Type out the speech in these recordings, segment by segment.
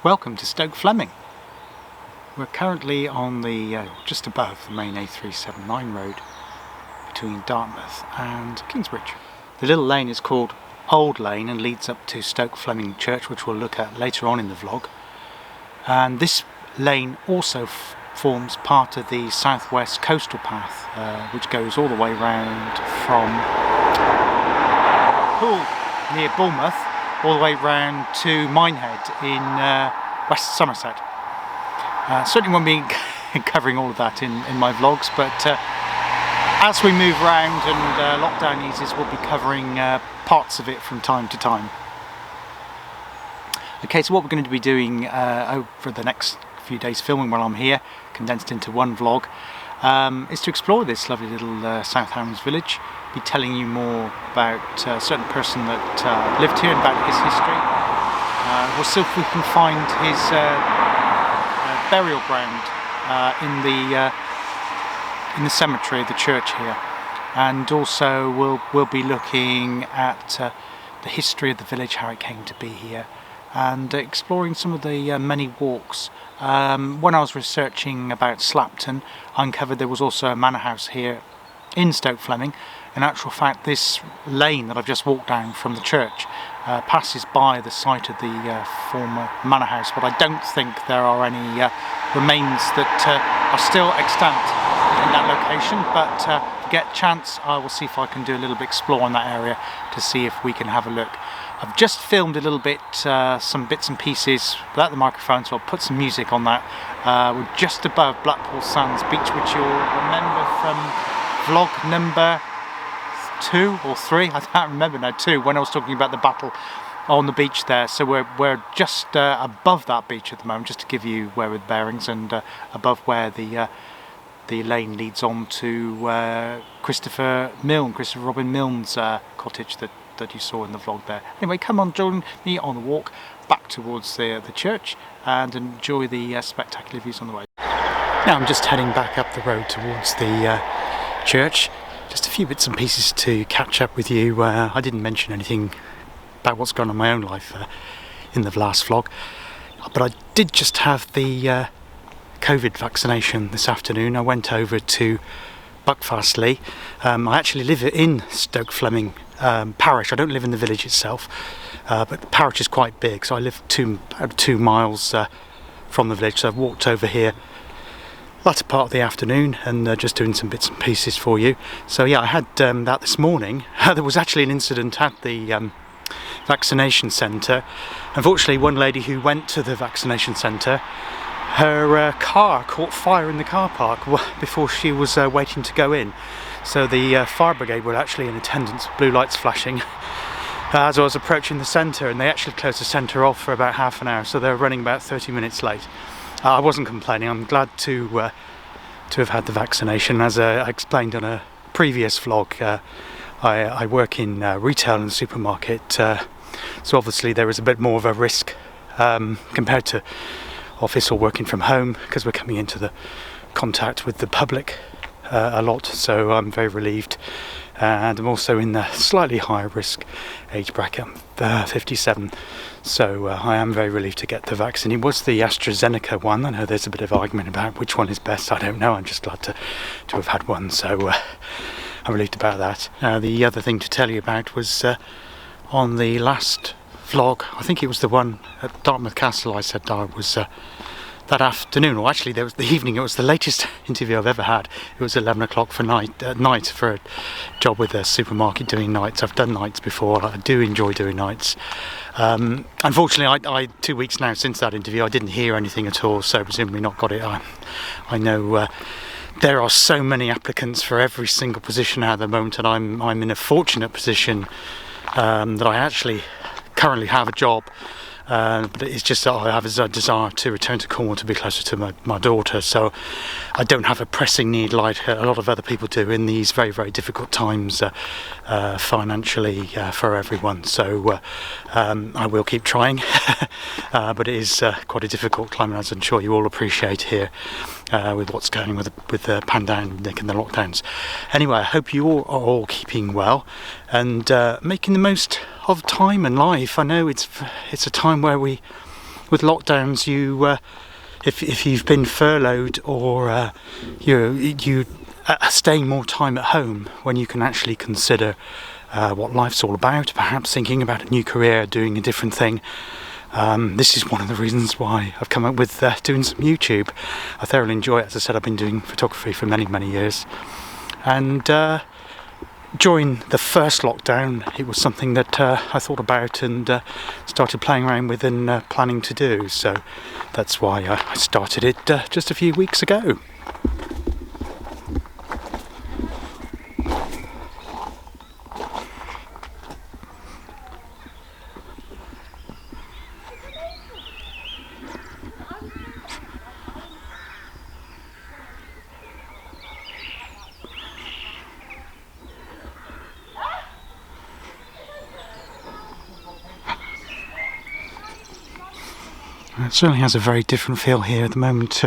welcome to Stoke Fleming. We're currently on the just above the main A379 road between Dartmouth and Kingsbridge. The little lane is called Old Lane and leads up to Stoke Fleming Church, which we'll look at later on in the vlog. And this lane also forms part of the southwest coastal path, which goes all the way round from Poole near Bournemouth all the way round to Minehead in West Somerset. Certainly won't be covering all of that in my vlogs, but as we move around and lockdown eases, we'll be covering parts of it from time to time. Okay, so what we're going to be doing over the next few days filming while I'm here, condensed into one vlog, is to explore this lovely little South Hams village, be telling you more about a certain person that lived here and about his history. We'll see if we can find his burial ground in the cemetery of the church here, and also we'll be looking at the history of the village, how it came to be here, and exploring some of the many walks. When I was researching about Slapton, I uncovered there was also a manor house here in Stoke Fleming. In actual fact, this lane that I've just walked down from the church passes by the site of the former manor house, but I don't think there are any remains that are still extant in that location. But if I get a chance, I will see if I can do a little bit explore in that area to see if we can have a look. I've just filmed a little bit, some bits and pieces without the microphone, so I'll put some music on that. We're just above Blackpool Sands Beach, which you'll remember from vlog number 2 or 3, I can't remember now, 2, when I was talking about the battle on the beach there. So we're just above that beach at the moment, just to give you where we're bearings, and above where the lane leads on to Christopher Robin Milne's cottage that you saw in the vlog there. Anyway, come on, join me on the walk back towards the church and enjoy the spectacular views on the way. Now I'm just heading back up the road towards the church. Just a few bits and pieces to catch up with you. I didn't mention anything about what's going on in my own life in the last vlog, but I did just have the COVID vaccination this afternoon. I went over to Buckfastleigh. I actually live in Stoke Fleming parish. I don't live in the village itself, but the parish is quite big, so I live about 2 miles from the village, so I've walked over here latter part of the afternoon and just doing some bits and pieces for you. So yeah, I had that this morning. There was actually an incident at the vaccination centre. Unfortunately, one lady who went to the vaccination centre, her car caught fire in the car park before she was waiting to go in. So the fire brigade were actually in attendance, blue lights flashing, as I was approaching the centre, and they actually closed the centre off for about half an hour, so they were running about 30 minutes late. I wasn't complaining. I'm glad to have had the vaccination. As I explained on a previous vlog, I work in retail in the supermarket, so obviously there is a bit more of a risk compared to office or working from home, because we're coming into the contact with the public a lot. So I'm very relieved, and I'm also in the slightly higher risk age bracket. I'm 57, so I am very relieved to get the vaccine. It was the AstraZeneca one. I know there's a bit of argument about which one is best. I don't know. I'm just glad to have had one, so I'm relieved about that. The other thing to tell you about was on the last vlog, I think it was the one at Dartmouth Castle, I said I was that afternoon, or actually there was the evening. It was the latest interview I've ever had. It was 11 o'clock for night for a job with a supermarket doing nights. I've done nights before. I do enjoy doing nights. Unfortunately, I 2 weeks now since that interview, I didn't hear anything at all, so presumably not got it. I know there are so many applicants for every single position at the moment, and I'm in a fortunate position that I actually currently have a job. But it's just that I have a desire to return to Cornwall to be closer to my daughter, so I don't have a pressing need like a lot of other people do in these very, very difficult times financially for everyone. So I will keep trying, but it is quite a difficult climate, as I'm sure you all appreciate here with what's going with the pandemic and the lockdowns. Anyway, I hope you all are all keeping well and making the most of time and life. I know it's a time where we with lockdowns, if you've been furloughed or you staying more time at home when you can actually consider what life's all about, perhaps thinking about a new career, doing a different thing. This is one of the reasons why I've come up with doing some YouTube. I thoroughly enjoy it. As I said, I've been doing photography for many years, and during the first lockdown it was something that I thought about and started playing around with and planning to do, so that's why I started it just a few weeks ago. It certainly has a very different feel here at the moment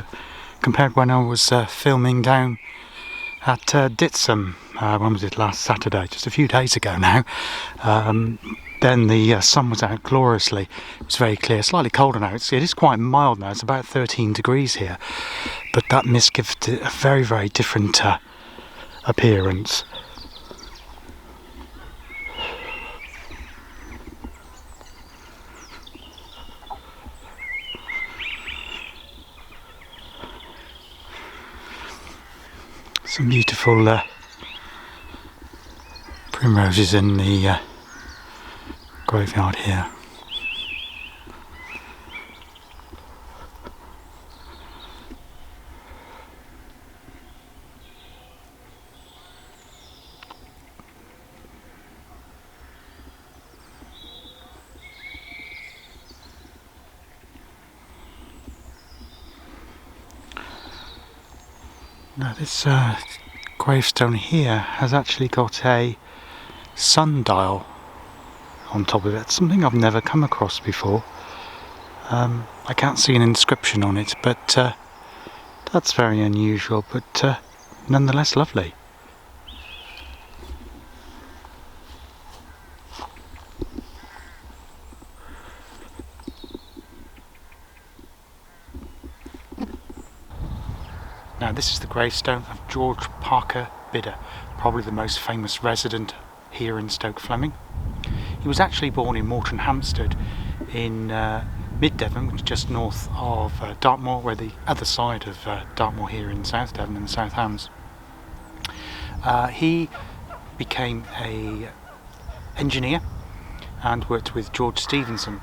compared when I was filming down at Ditsum. When was it? Last Saturday, just a few days ago now. Then the sun was out gloriously. It was very clear, slightly colder now. It is quite mild now. It's about 13 degrees here, but that mist gives it a very different appearance. Some beautiful primroses in the graveyard here. Now this gravestone here has actually got a sundial on top of it, something I've never come across before. I can't see an inscription on it, but that's very unusual, but nonetheless lovely. Now this is the gravestone of George Parker Bidder, probably the most famous resident here in Stoke Fleming. He was actually born in Morton Hampstead in mid-Devon, which is just north of Dartmoor. We're the other side of Dartmoor here in South Devon in the South Hams. He became an engineer and worked with George Stephenson.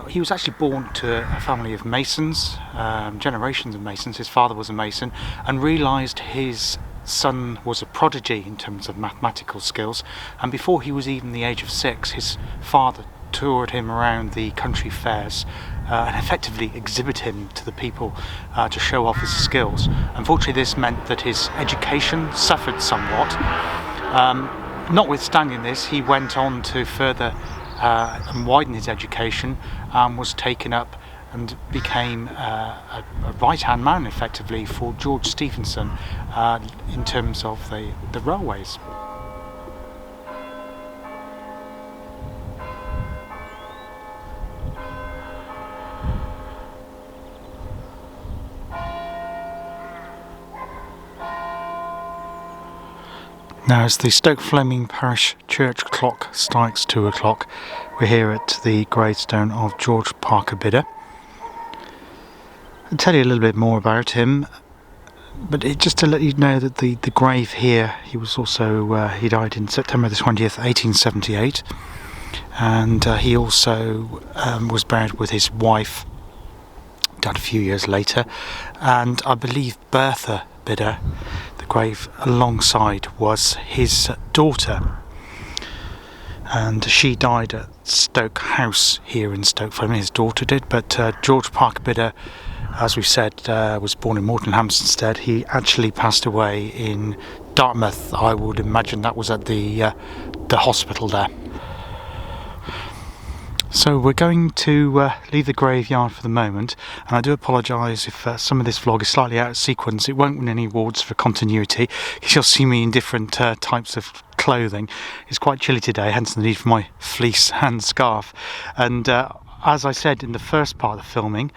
He was actually born to a family of masons, generations of masons. His father was a mason and realised his son was a prodigy in terms of mathematical skills, and before he was even the age of 6, his father toured him around the country fairs and effectively exhibited him to the people to show off his skills. Unfortunately, this meant that his education suffered somewhat. Notwithstanding this, he went on to further and widen his education, was taken up and became a right-hand man effectively for George Stephenson in terms of the railways. Now, as the Stoke Fleming Parish Church clock strikes 2 o'clock, we're here at the gravestone of George Parker Bidder. I'll tell you a little bit more about him, but just to let you know that the grave here, he was also, he died in September the 20th, 1878, and he also was buried with his wife, died a few years later, and I believe Bertha Bidder, the grave alongside, was his daughter, and she died at Stoke House here in Stoke Fleming. His daughter did, but George Parker Bidder, as we said, was born in Morton Hampstead. He actually passed away in Dartmouth. I would imagine that was at the hospital there. So we're going to leave the graveyard for the moment, and I do apologise if some of this vlog is slightly out of sequence. It won't win any awards for continuity, because you'll see me in different types of clothing. It's quite chilly today, hence the need for my fleece and scarf, and as I said in the first part of the filming,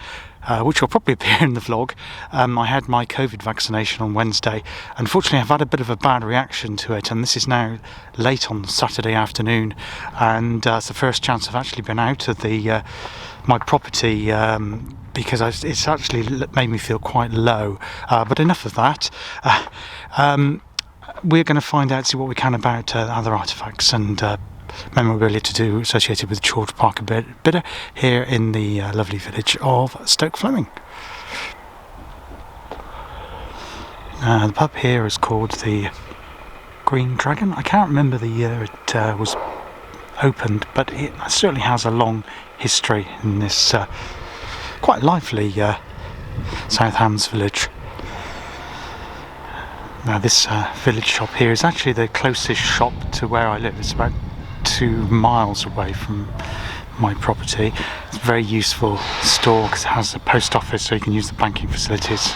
which will probably appear in the vlog, I had my COVID vaccination on Wednesday. Unfortunately, I've had a bit of a bad reaction to it, and this is now late on Saturday afternoon, and it's the first chance I've actually been out of my property, because it's actually made me feel quite low. But enough of that. We're going to find out, see what we can about other artefacts and memorabilia associated with George Parker Bidder here in the lovely village of Stoke Fleming. The pub here is called the Green Dragon. I can't remember the year it was opened, but it certainly has a long history in this quite lively South Hams village. Now this village shop here is actually the closest shop to where I live. It's about 2 miles away from my property. It's a very useful store because it has a post office, so you can use the banking facilities,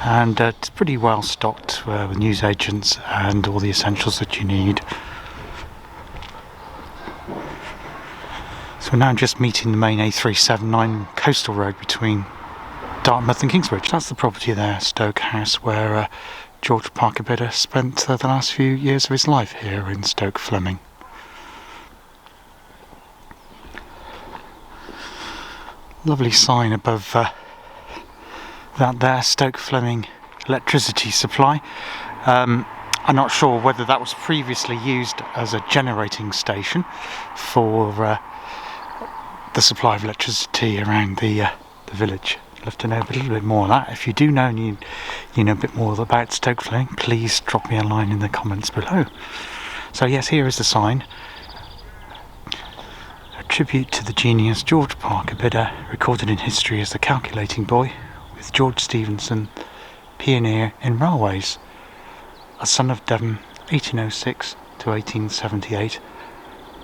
and it's pretty well stocked with newsagents and all the essentials that you need. So we're now just meeting the main A379 coastal road between Dartmouth and Kingsbridge. That's the property there, Stoke House, where George Parker Bidder spent the last few years of his life here in Stoke Fleming. Lovely sign above that there, Stoke Fleming electricity supply. I'm not sure whether that was previously used as a generating station for the supply of electricity around the village. I'd love to know a little bit more of that. If you do know and you know a bit more about Stoke Fleming, please drop me a line in the comments below. So yes, here is the sign. A tribute to the genius George Parker Bidder, recorded in history as the calculating boy, with George Stephenson, pioneer in railways, a son of Devon, 1806 to 1878,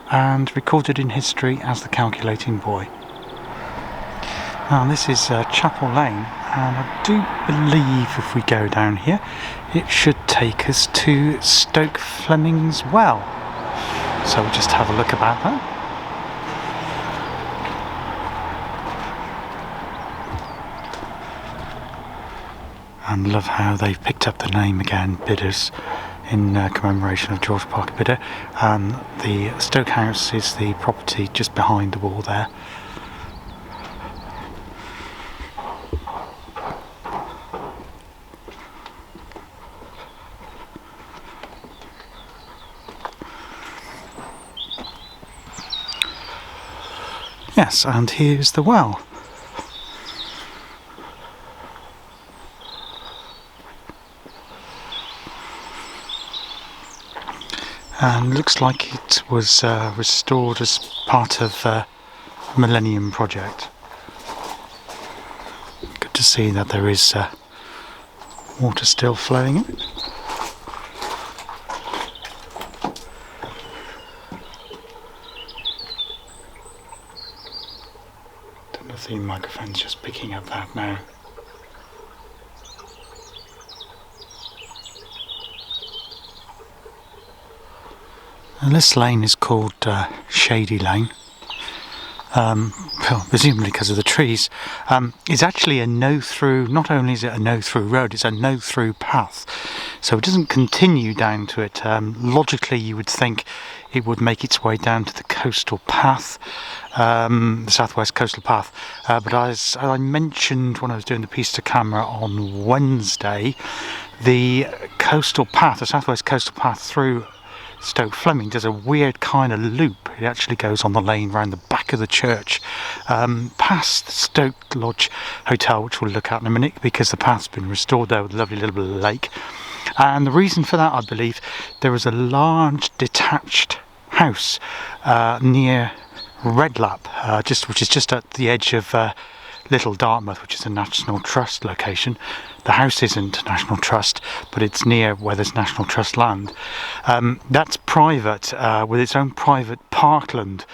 and recorded in history as the calculating boy. Now this is Chapel Lane, and I do believe if we go down here it should take us to Stoke Fleming's well. So we'll just have a look about that. And love how they've picked up the name again, Bidders, in commemoration of George Parker Bidder. The Stoke House is the property just behind the wall there. Yes, and here's the well. And looks like it was restored as part of a Millennium Project. Good to see that there is water still flowing in it. Don't know if the microphone's just picking up that now. And this lane is called Shady Lane, presumably because of the trees. It's actually a no-through, not only is it a no-through road, it's a no-through path. So it doesn't continue down to it. Logically you would think it would make its way down to the coastal path, the southwest coastal path. But as I mentioned when I was doing the piece to camera on Wednesday, the coastal path, the southwest coastal path through Stoke Fleming does a weird kind of loop. It actually goes on the lane round the back of the church, past the Stoke Lodge Hotel, which we'll look at in a minute because the path's been restored there with a lovely little lake. And the reason for that, I believe, there is a large detached house near Redlap, which is just at the edge of Little Dartmouth, which is a National Trust location. The house isn't National Trust, but it's near where there's National Trust land. That's private, with its own private parkland,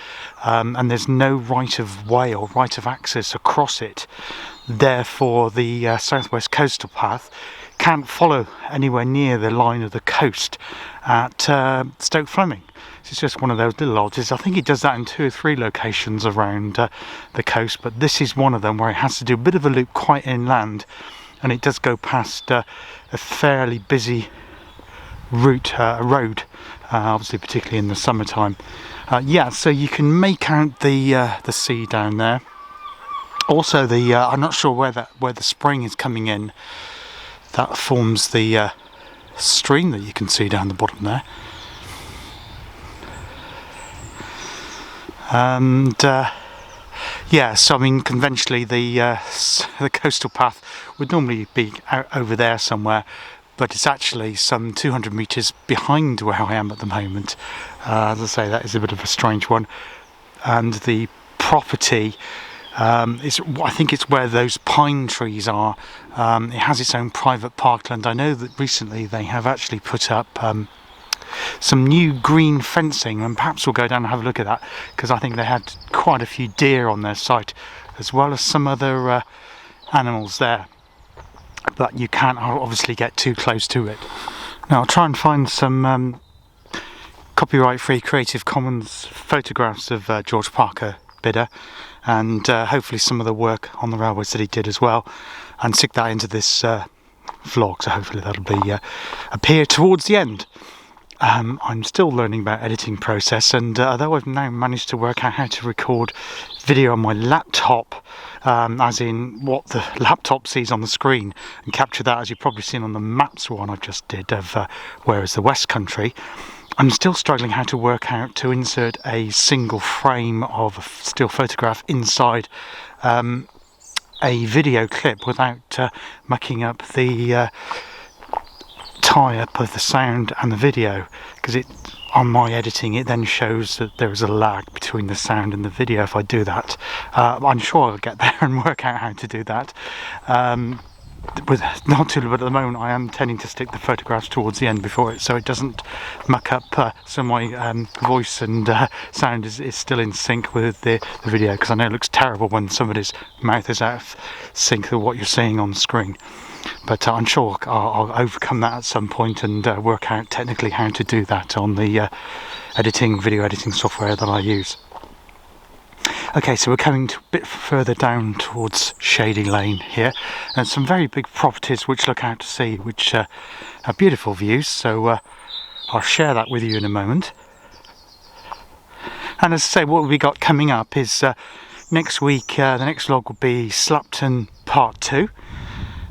and there's no right of way or right of access across it. Therefore, the southwest coastal path can't follow anywhere near the line of the coast at Stoke Fleming. It's just one of those little lodges. I think it does that in 2 or 3 locations around the coast, but this is one of them where it has to do a bit of a loop quite inland, and it does go past a fairly busy road, obviously particularly in the summertime. Yeah, so you can make out the sea down there. Also, I'm not sure where the spring is coming in. That forms the stream that you can see down the bottom there. And yeah, so I mean, conventionally the coastal path would normally be out over there somewhere, but it's actually some 200 metres behind where I am at the moment. As I say, that is a bit of a strange one. And the property, I think it's where those pine trees are. It has its own private parkland. I know that recently they have actually put up some new green fencing, and perhaps we'll go down and have a look at that, because I think they had quite a few deer on their site, as well as some other animals there. But you can't obviously get too close to it. Now I'll try and find some copyright-free Creative Commons photographs of George Parker Bidder, and hopefully some of the work on the railways that he did as well, and stick that into this vlog, so hopefully that'll be appear towards the end. I'm still learning about editing process, and although I've now managed to work out how to record video on my laptop, as in what the laptop sees on the screen, and capture that, as you've probably seen on the maps one I just did of where is the West Country, I'm still struggling how to work out to insert a single frame of a still photograph inside a video clip without mucking up the tie-up of the sound and the video, because on my editing it then shows that there is a lag between the sound and the video if I do that. I'm sure I'll get there and work out how to do that. Not too, but at the moment I am tending to stick the photographs towards the end before it, so it doesn't muck up, so my voice and sound is still in sync with the video, because I know it looks terrible when somebody's mouth is out of sync with what you're seeing on the screen. But I'm sure I'll overcome that at some point and work out technically how to do that on the video editing software that I use. Okay, so we're coming a bit further down towards Shady Lane here, and some very big properties which look out to sea, which have beautiful views, so I'll share that with you in a moment. And as I say, what we got coming up is next week, the next vlog will be Slapton Part 2.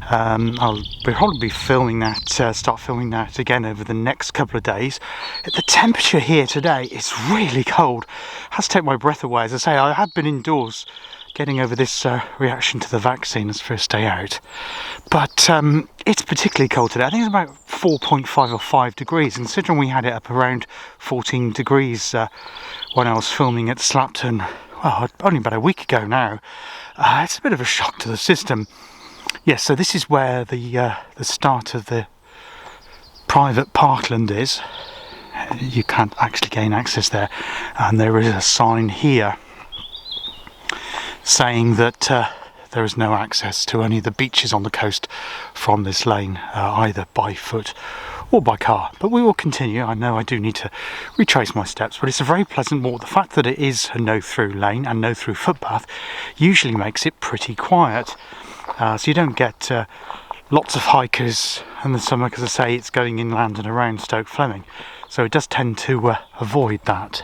I'll probably be filming that, start filming that again over the next couple of days. The temperature here today is really cold. It has to take my breath away. As I say, I have been indoors getting over this reaction to the vaccine as first day out. But it's particularly cold today. I think it's about 4.5 or 5 degrees, considering we had it up around 14 degrees when I was filming at Slapton, well, only about a week ago now. It's a bit of a shock to the system. Yes, so this is where the start of the private parkland is. You can't actually gain access there, and there is a sign here saying that there is no access to any of the beaches on the coast from this lane, either by foot or by car. But we will continue. I know I do need to retrace my steps, but it's a very pleasant walk. The fact that it is a no-through lane and no-through footpath usually makes it pretty quiet. So you don't get lots of hikers in the summer, because I say it's going inland and around Stoke Fleming, so it does tend to avoid that.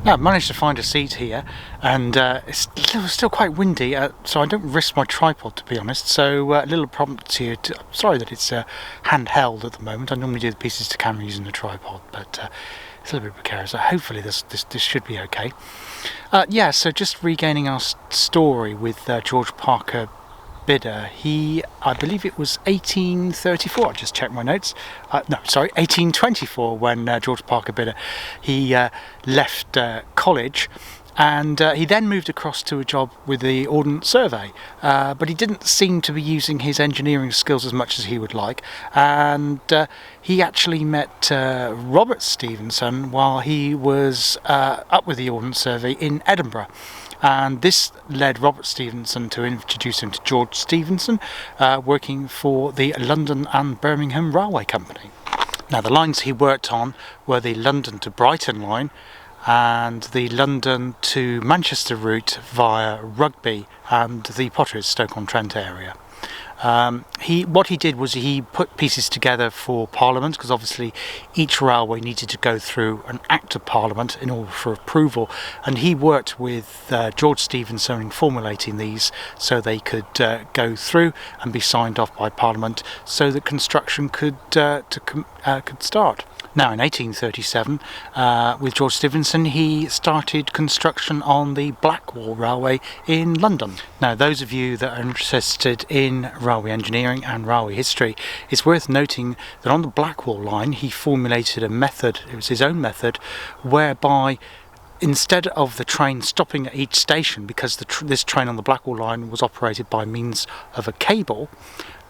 Now I've managed to find a seat here, and it's still quite windy, so I don't risk my tripod, to be honest, so a little prompt here. Sorry that it's handheld at the moment. I normally do the pieces to camera using the tripod, but it's a little bit precarious, so hopefully this should be okay. Yeah, so just regaining our story with George Parker Bidder. I believe it was 1834, I just checked my notes. No, sorry, 1824 when George Parker Bidder, he left college, and he then moved across to a job with the Ordnance Survey, but he didn't seem to be using his engineering skills as much as he would like, and he actually met Robert Stevenson while he was up with the Ordnance Survey in Edinburgh. And this led Robert Stevenson to introduce him to George Stephenson, working for the London and Birmingham Railway Company. Now the lines he worked on were the London to Brighton line and the London to Manchester route via Rugby and the Potteries, Stoke-on-Trent area. What he did was he put pieces together for Parliament, because obviously each railway needed to go through an Act of Parliament in order for approval, and he worked with George Stephenson in formulating these so they could go through and be signed off by Parliament so that construction could start. Now in 1837, with George Stephenson, he started construction on the Blackwall Railway in London. Now those of you that are interested in railway engineering and railway history, it's worth noting that on the Blackwall line he formulated a method, it was his own method, whereby instead of the train stopping at each station, because this train on the Blackwall line was operated by means of a cable,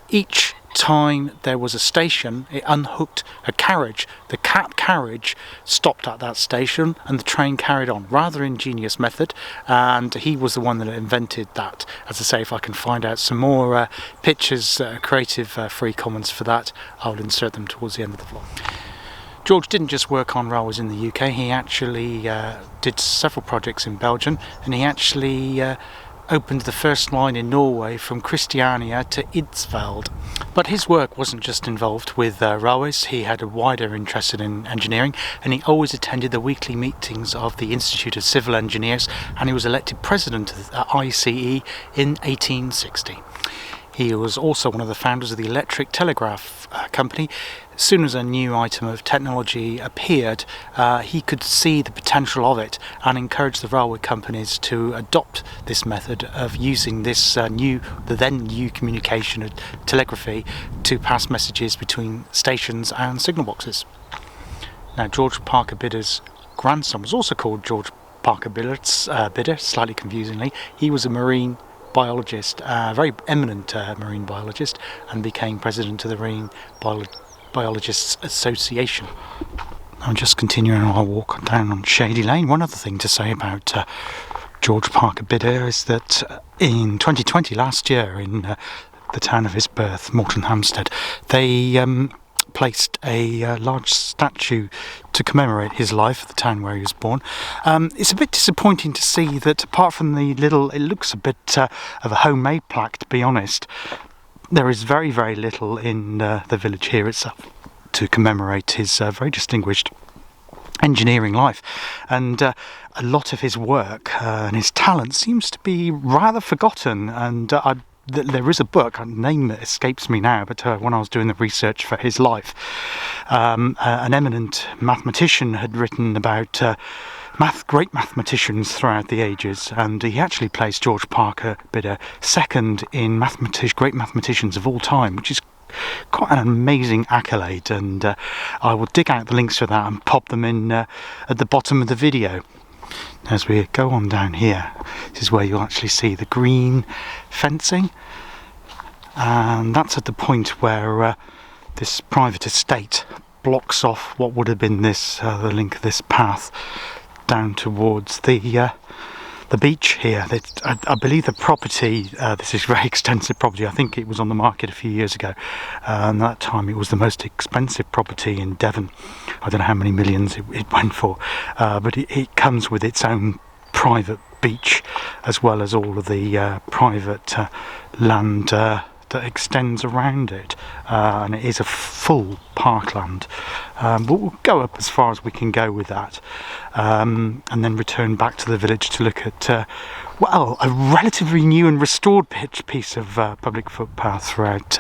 each time there was a station, it unhooked a carriage. The carriage stopped at that station and the train carried on. Rather ingenious method, and he was the one that invented that. As I say, if I can find out some more pictures, creative free commons for that, I'll insert them towards the end of the vlog. George didn't just work on railways in the UK, he actually did several projects in Belgium, and he actually opened the first line in Norway from Christiania to Eidsvold. But his work wasn't just involved with railways, he had a wider interest in engineering, and he always attended the weekly meetings of the Institute of Civil Engineers, and he was elected president of the ICE in 1860. He was also one of the founders of the Electric Telegraph Company. As soon as a new item of technology appeared, he could see the potential of it and encouraged the railway companies to adopt this method of using this the then new communication of telegraphy to pass messages between stations and signal boxes. Now George Parker Bidder's grandson was also called George Parker Bidder, slightly confusingly. He was a marine biologist, a very eminent marine biologist, and became president of the Marine Biologists Association. I'm just continuing our walk down on Shady Lane. One other thing to say about George Parker Bidder is that in 2020, last year, in the town of his birth, Moreton Hampstead, they placed a large statue to commemorate his life, the town where he was born. It's a bit disappointing to see that apart from the little, it looks a bit of a homemade plaque, to be honest, there is very, very little in the village here itself to commemorate his very distinguished engineering life. And a lot of his work and his talent seems to be rather forgotten, and there is a book, a name that escapes me now, but when I was doing the research for his life, an eminent mathematician had written about great mathematicians throughout the ages, and he actually placed George Parker Bidder second in great mathematicians of all time, which is quite an amazing accolade, and I will dig out the links for that and pop them in at the bottom of the video. As we go on down here, this is where you'll actually see the green fencing, and that's at the point where this private estate blocks off what would have been this the link of this path down towards the beach here. I believe the property, this is very extensive property, I think it was on the market a few years ago, and at that time it was the most expensive property in Devon. I don't know how many millions it went for, but it comes with its own private beach as well as all of the private land that extends around it, and it is a full parkland, but we'll go up as far as we can go with that, and then return back to the village to look at well, a relatively new and restored piece of public footpath throughout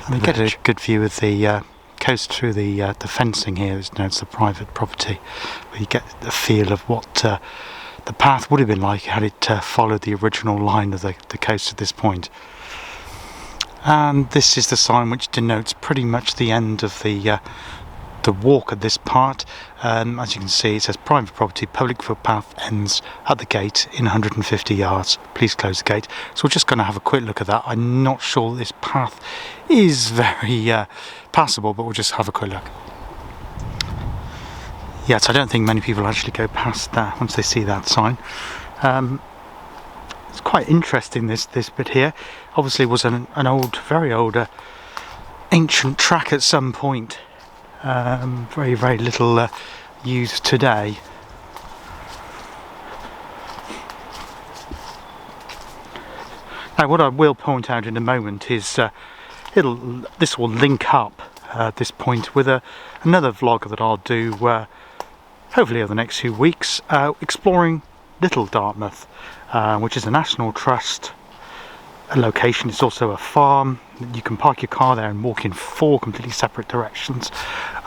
we get a good view of the coast through the fencing here. It's the private property, where you get a feel of what the path would have been like had it followed the original line of the coast at this point. And this is the sign which denotes pretty much the end of the walk at this part. As you can see, it says private property, public footpath ends at the gate in 150 yards. Please close the gate. So we're just going to have a quick look at that. I'm not sure this path is very passable, but we'll just have a quick look. Yes, I don't think many people actually go past that once they see that sign. It's quite interesting, this bit here. Obviously was an old, very old ancient track at some point, Very, very little used today. Now, what I will point out in a moment is this will link up at this point with another vlog that I'll do hopefully over the next few weeks, exploring Little Dartmouth, which is a National Trust location. It's also a farm. You can park your car there and walk in 4 completely separate directions,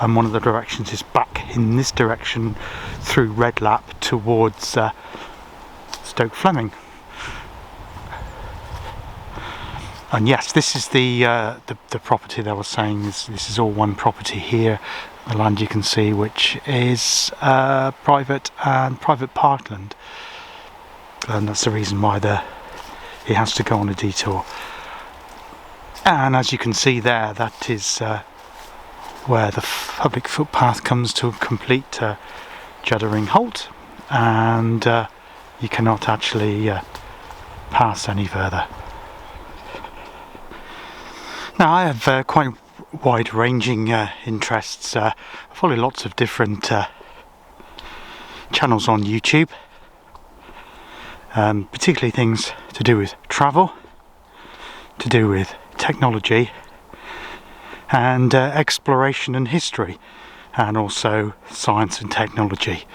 and one of the directions is back in this direction through Redlap towards Stoke Fleming. And yes, this is the property that I was saying. This is all one property here. The land you can see, which is private and private parkland, and that's the reason why it has to go on a detour. And as you can see there, that is where the public footpath comes to a complete juddering halt, and you cannot actually pass any further. Now, I have quite wide-ranging interests. I follow lots of different channels on YouTube, particularly things to do with travel, to do with technology, and exploration and history, and also science and technology.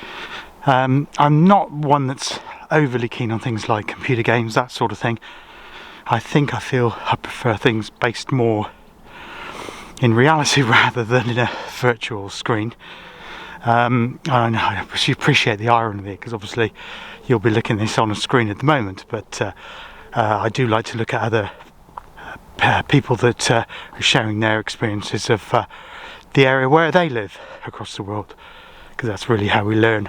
I'm not one that's overly keen on things like computer games, that sort of thing. I feel I prefer things based more in reality rather than in a virtual screen. I appreciate the irony of it, because obviously you'll be looking at this on a screen at the moment, but I do like to look at other people that are sharing their experiences of the area where they live across the world, because that's really how we learn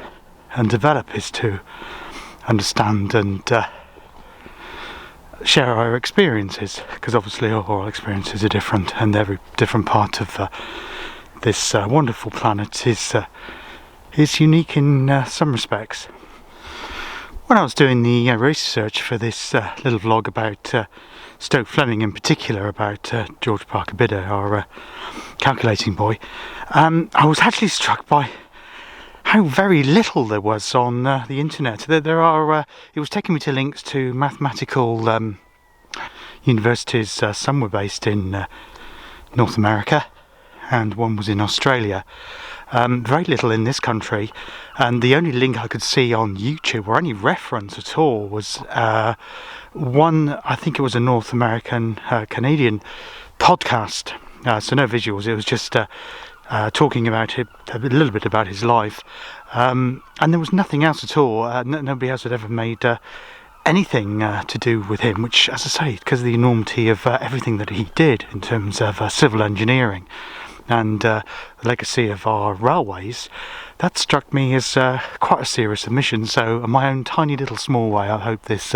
and develop, is to understand and share our experiences, because obviously all our experiences are different, and every different part of this wonderful planet is unique in some respects. When I was doing the research for this little vlog about Stoke Fleming, in particular about George Parker Bidder, our calculating boy, I was actually struck by how very little there was on the internet. There are. It was taking me to links to mathematical universities. Some were based in North America, and one was in Australia. Very little in this country, and the only link I could see on YouTube, or any reference at all, was one. I think it was a North American Canadian podcast. So no visuals. It was just talking about it, a little bit about his life, and there was nothing else at all. Nobody else had ever made anything to do with him, which, as I say, because of the enormity of everything that he did in terms of civil engineering and the legacy of our railways, that struck me as quite a serious omission. So in my own tiny little small way, I hope this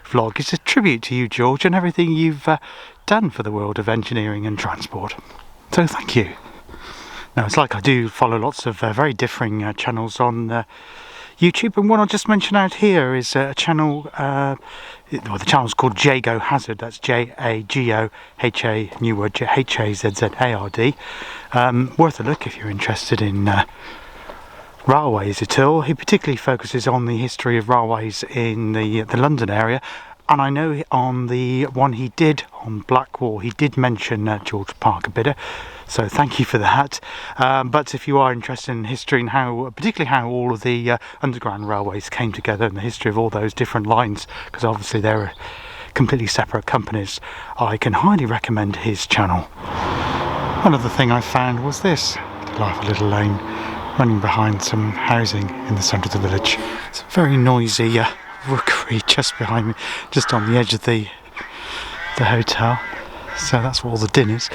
vlog is a tribute to you, George, and everything you've done for the world of engineering and transport. So thank you. Now, it's like I do follow lots of very differing channels on YouTube, and one I'll just mention out here is a channel, the channel's called Jago Hazard. That's Jagoha, new word, Hazzard. Worth a look if you're interested in railways at all. He particularly focuses on the history of railways in the London area, and I know on the one he did on Blackwall, he did mention George Parker Bidder. So thank you for that. But if you are interested in history and particularly how all of the underground railways came together and the history of all those different lines, because obviously they're completely separate companies, I can highly recommend his channel. Another thing I found was this lively little lane running behind some housing in the centre of the village. It's a very noisy rookery just behind me, just on the edge of the hotel. So that's where all the din is.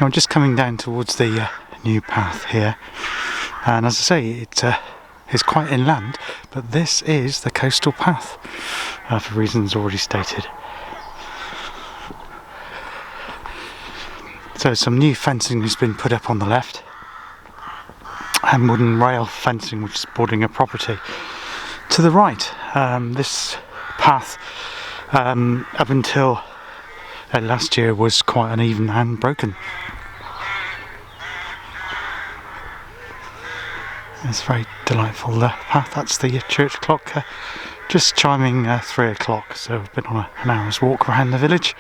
I'm just coming down towards the new path here, and as I say, it is quite inland, but this is the coastal path for reasons already stated. So some new fencing has been put up on the left, and wooden rail fencing which is bordering a property to the right. This path up until last year was quite uneven and broken. It's very delightful path. That's the church clock just chiming 3 o'clock, so I've been on an hour's walk around the village,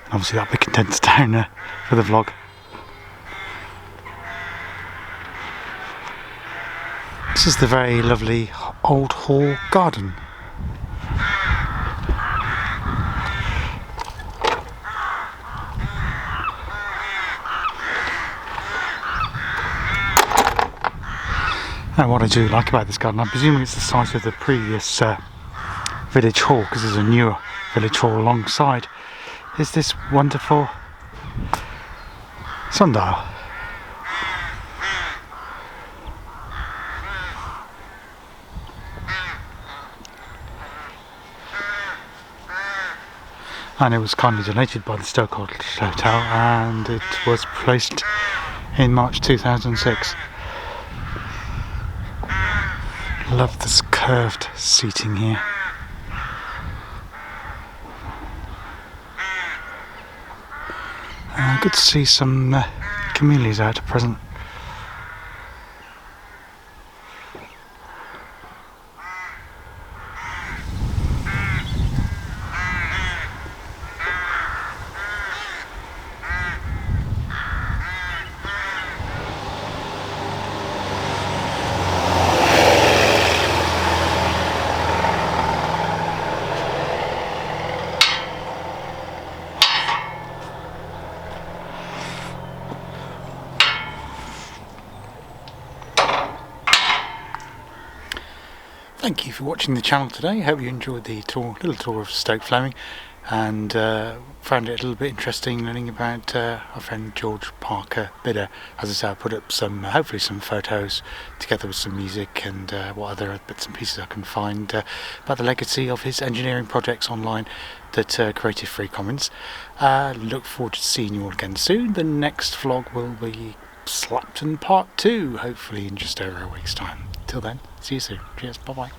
and obviously that'll be condensed down for the vlog. This is the very lovely old hall garden. And what I do like about this garden, I'm presuming it's the size of the previous village hall, because there's a newer village hall alongside, is this wonderful sundial. And it was kindly donated by the Stoke Hotel, and it was placed in March 2006. Love this curved seating here. Good to see some camellias out at present. Thank you for watching the channel today. I hope you enjoyed the little tour of Stoke Fleming, and found it a little bit interesting learning about our friend George Parker Bidder. As I say, I put up hopefully some photos together with some music and what other bits and pieces I can find about the legacy of his engineering projects online that Creative Free Commons. Look forward to seeing you all again soon. The next vlog will be Slapton Part 2, hopefully in just over a week's time. Till then, see you soon. Cheers, bye bye.